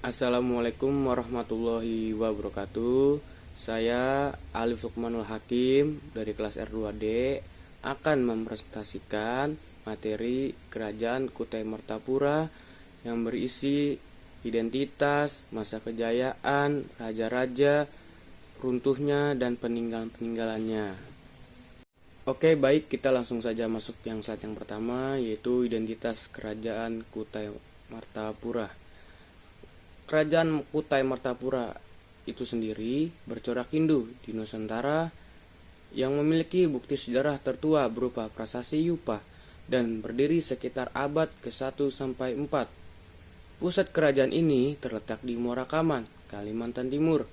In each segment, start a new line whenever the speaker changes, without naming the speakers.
Assalamualaikum warahmatullahi wabarakatuh. Saya Alif Lukmanul Hakim dari kelas R2D akan mempresentasikan materi Kerajaan Kutai Martapura yang berisi identitas, masa kejayaan, raja-raja, runtuhnya, dan peninggalan-peninggalannya. Oke, baik, kita langsung saja masuk yang slide yang pertama, yaitu identitas Kerajaan Kutai Martapura. Kerajaan Kutai Martapura itu sendiri bercorak Hindu di Nusantara yang memiliki bukti sejarah tertua berupa prasasti Yupa dan berdiri sekitar abad ke-1 sampai 4. Pusat kerajaan ini terletak di Muara Kaman, Kalimantan Timur.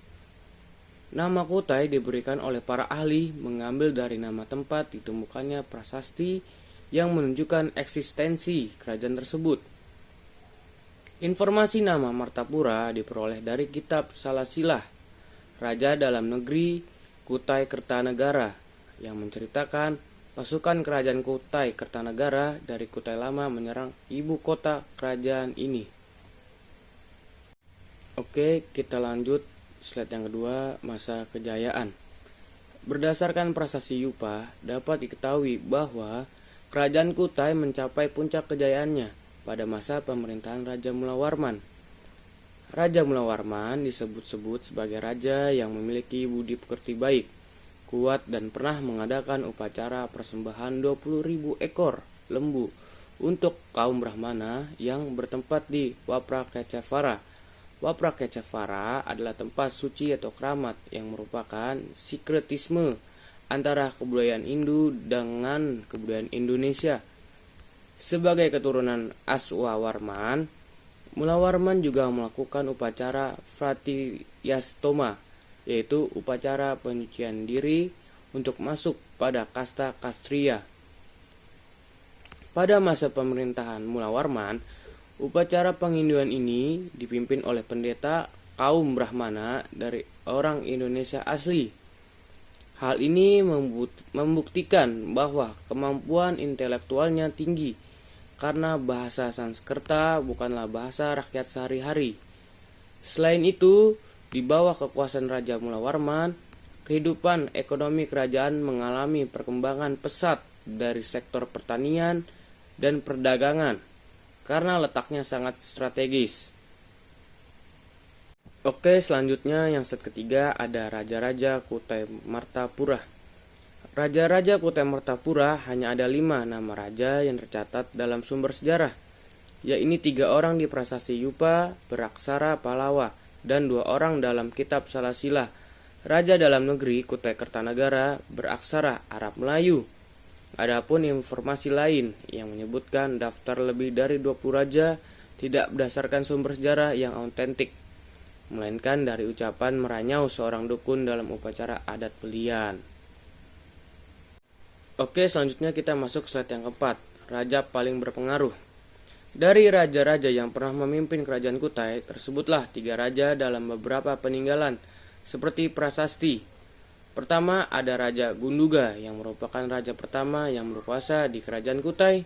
Nama Kutai diberikan oleh para ahli mengambil dari nama tempat ditemukannya prasasti yang menunjukkan eksistensi kerajaan tersebut. Informasi nama Martapura diperoleh dari kitab Salasilah, Raja Dalam Negeri Kutai Kertanegara, yang menceritakan pasukan kerajaan Kutai Kertanegara dari Kutai Lama menyerang ibu kota kerajaan ini. Oke, kita lanjut slide yang kedua, masa kejayaan. Berdasarkan prasasti Yupa, dapat diketahui bahwa kerajaan Kutai mencapai puncak kejayaannya pada masa pemerintahan Raja Mulawarman. Raja Mulawarman disebut-sebut sebagai raja yang memiliki budi pekerti baik, kuat, dan pernah mengadakan upacara persembahan 20.000 ekor lembu untuk kaum Brahmana yang bertempat di Waprakecevara. Waprakecevara adalah tempat suci atau keramat yang merupakan sinkretisme antara kebudayaan Hindu dengan kebudayaan Indonesia. Sebagai keturunan Aswawarman, Mulawarman juga melakukan upacara Pratiyastoma, yaitu upacara penyucian diri untuk masuk pada kasta Kastria. Pada masa pemerintahan Mulawarman, upacara penghinduan ini dipimpin oleh pendeta kaum Brahmana dari orang Indonesia asli. Hal ini membuktikan bahwa kemampuan intelektualnya tinggi, karena bahasa Sanskerta bukanlah bahasa rakyat sehari-hari. Selain itu, di bawah kekuasaan Raja Mulawarman, kehidupan ekonomi kerajaan mengalami perkembangan pesat dari sektor pertanian dan perdagangan, karena letaknya sangat strategis. Oke, selanjutnya yang slide ketiga ada Raja-Raja Kutai Martapura. Raja-raja Kutai Martapura hanya ada 5 nama raja yang tercatat dalam sumber sejarah, yaitu 3 orang di prasasti Yupa beraksara Palawa dan 2 orang dalam kitab Salasilah. Raja dalam negeri Kutai Kertanegara beraksara Arab Melayu. Adapun informasi lain yang menyebutkan daftar lebih dari 20 raja tidak berdasarkan sumber sejarah yang autentik, melainkan dari ucapan meranyau seorang dukun dalam upacara adat belian. Oke, selanjutnya kita masuk slide yang keempat, raja paling berpengaruh. Dari raja-raja yang pernah memimpin kerajaan Kutai, tersebutlah 3 raja dalam beberapa peninggalan, seperti prasasti. Pertama ada Raja Gunduga yang merupakan raja pertama yang berkuasa di kerajaan Kutai.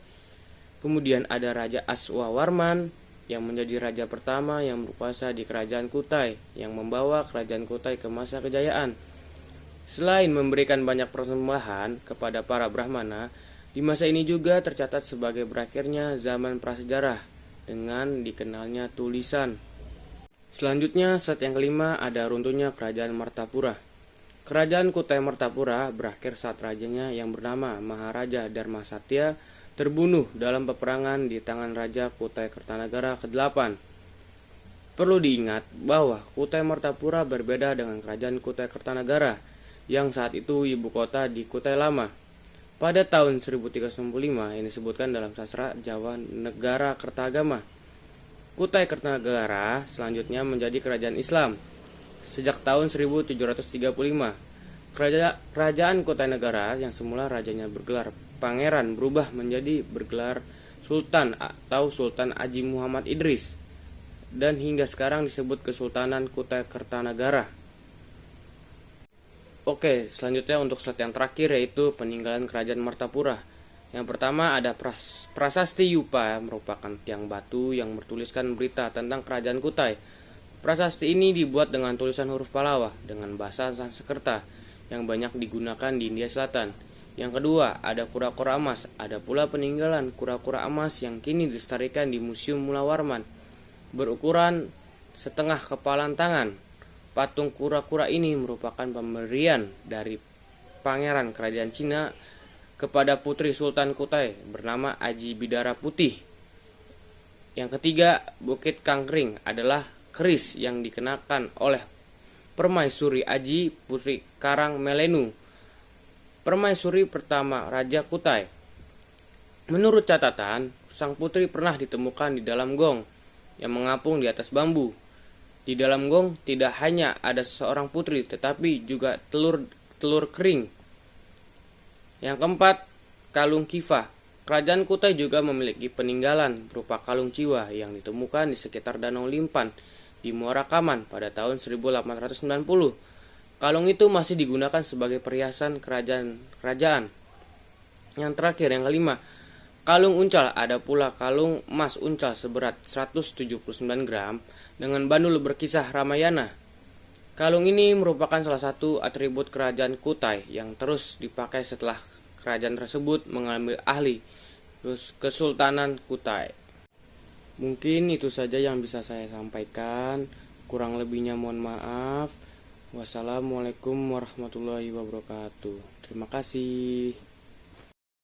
Kemudian ada Raja Aswawarman yang menjadi raja pertama yang berkuasa di kerajaan Kutai, yang membawa kerajaan Kutai ke masa kejayaan. Selain memberikan banyak persembahan kepada para Brahmana, di masa ini juga tercatat sebagai berakhirnya zaman prasejarah dengan dikenalnya tulisan. Selanjutnya, slide yang kelima ada runtuhnya Kerajaan Martapura. Kerajaan Kutai Martapura berakhir saat rajanya yang bernama Maharaja Dharma Satya terbunuh dalam peperangan di tangan Raja Kutai Kertanegara ke-8. Perlu diingat bahwa Kutai Martapura berbeda dengan Kerajaan Kutai Kertanegara yang saat itu ibu kota di Kutai Lama. Pada tahun 1395 ini disebutkan dalam sastra Jawa Negara Kertagama. Kutai Kertanegara selanjutnya menjadi kerajaan Islam sejak tahun 1735. Kerajaan Kutai Negara yang semula rajanya bergelar pangeran berubah menjadi bergelar sultan atau Sultan Haji Muhammad Idris, dan hingga sekarang disebut Kesultanan Kutai Kertanegara. Oke, selanjutnya untuk slide yang terakhir yaitu peninggalan Kerajaan Martapura. Yang pertama ada prasasti Yupa, merupakan tiang batu yang bertuliskan berita tentang kerajaan Kutai. Prasasti ini dibuat dengan tulisan huruf Pallava dengan bahasa Sanskerta yang banyak digunakan di India Selatan. Yang kedua, ada kura-kura emas. Ada pula peninggalan kura-kura emas yang kini dilestarikan di Museum Mula Warman. Berukuran setengah kepalan tangan. Patung kura-kura ini merupakan pemberian dari Pangeran Kerajaan Cina kepada Putri Sultan Kutai bernama Aji Bidara Putih. Yang ketiga, Bukit Kangkring adalah keris yang dikenakan oleh Permaisuri Aji Putri Karang Melenu, permaisuri pertama Raja Kutai. Menurut catatan, sang putri pernah ditemukan di dalam gong yang mengapung di atas bambu. Di dalam gong tidak hanya ada seorang putri, tetapi juga telur kering. Yang keempat, kalung kifah. Kerajaan Kutai juga memiliki peninggalan berupa kalung ciwa yang ditemukan di sekitar Danau Limpan di Muara Kaman pada tahun 1890. Kalung itu masih digunakan sebagai perhiasan kerajaan. Yang terakhir, yang kelima, kalung uncal. Ada pula kalung emas uncal seberat 179 gram dengan bandul berkisah Ramayana. Kalung ini merupakan salah satu atribut kerajaan Kutai yang terus dipakai setelah kerajaan tersebut mengambil alih Kesultanan Kutai. Mungkin itu saja yang bisa saya sampaikan. Kurang lebihnya mohon maaf. Wassalamualaikum warahmatullahi wabarakatuh. Terima kasih.